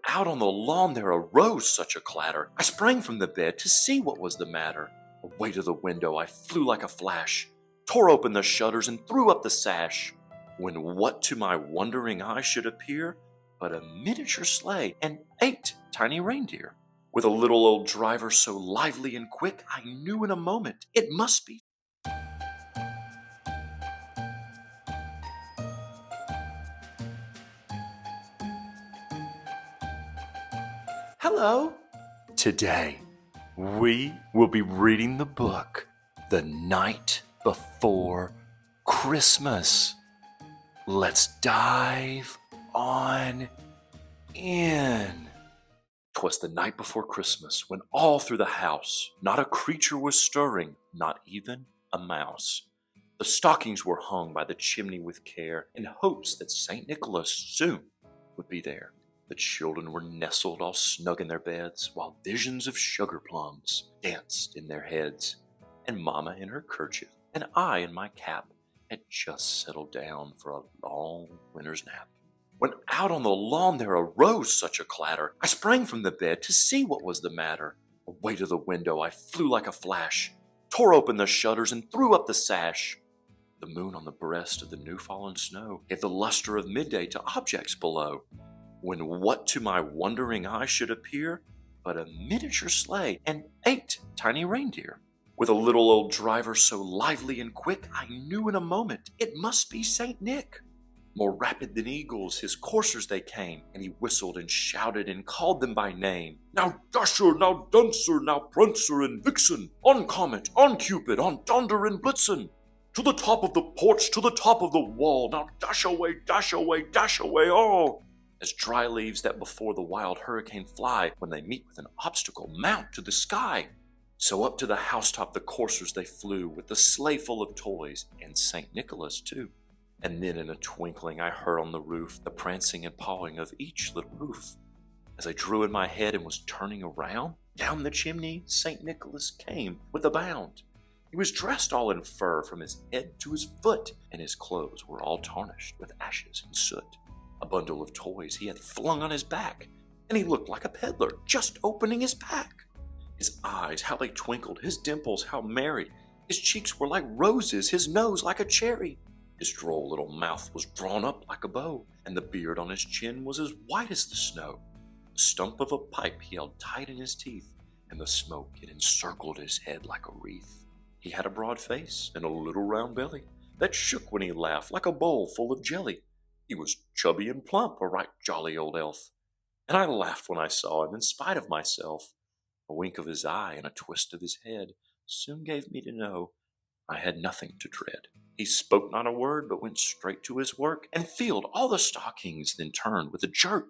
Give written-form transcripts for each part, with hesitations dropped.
out on the lawn there arose such a clatter, I sprang from the bed to see what was the matter. Away to the window I flew like a flash, tore open the shutters and threw up the sash, when what to my wondering eye should appear but a miniature sleigh and 8 tiny reindeer. With a little old driver so lively and quick, I knew in a moment it must be. Hello. Today, we will be reading the book, The Night Before Christmas. Let's dive on in. 'Twas the night before Christmas, when all through the house not a creature was stirring, not even a mouse. The stockings were hung by the chimney with care, in hopes that St. Nicholas soon would be there. The children were nestled all snug in their beds, while visions of sugar plums danced in their heads. And Mama in her kerchief, and I in my cap, had just settled down for a long winter's nap. When out on the lawn there arose such a clatter, I sprang from the bed to see what was the matter. Away to the window I flew like a flash, tore open the shutters and threw up the sash. The moon on the breast of the new-fallen snow gave the luster of midday to objects below, when what to my wondering eye should appear but a miniature sleigh and 8 tiny reindeer. With a little old driver so lively and quick, I knew in a moment it must be St. Nick. More rapid than eagles his coursers they came, and he whistled and shouted and called them by name. Now Dasher, now Dancer, now Prancer and Vixen, on Comet, on Cupid, on Donder and Blitzen. To the top of the porch, to the top of the wall, now dash away, dash away, dash away all. As dry leaves that before the wild hurricane fly, when they meet with an obstacle, mount to the sky. So up to the housetop the coursers they flew, with the sleigh full of toys, and St. Nicholas too. And then in a twinkling I heard on the roof the prancing and pawing of each little hoof. As I drew in my head and was turning around, down the chimney St. Nicholas came with a bound. He was dressed all in fur from his head to his foot, and his clothes were all tarnished with ashes and soot. A bundle of toys he had flung on his back, and he looked like a peddler just opening his pack. His eyes, how they twinkled, his dimples, how merry. His cheeks were like roses, his nose like a cherry. His droll little mouth was drawn up like a bow, and the beard on his chin was as white as the snow. The stump of a pipe he held tight in his teeth, and the smoke it encircled his head like a wreath. He had a broad face and a little round belly that shook when he laughed like a bowl full of jelly. He was chubby and plump, a right jolly old elf, and I laughed when I saw him in spite of myself. A wink of his eye and a twist of his head soon gave me to know I had nothing to dread. He spoke not a word, but went straight to his work, and filled all the stockings, then turned with a jerk.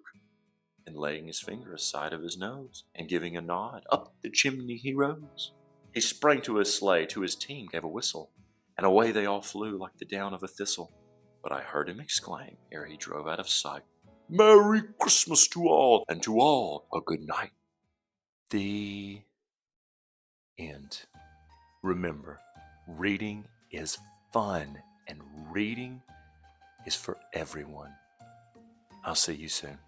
And laying his finger aside of his nose, and giving a nod, up the chimney he rose. He sprang to his sleigh, to his team gave a whistle, and away they all flew like the down of a thistle. But I heard him exclaim, ere he drove out of sight, Merry Christmas to all, and to all a good night. The end. Remember, reading is fun, and reading is for everyone. I'll see you soon.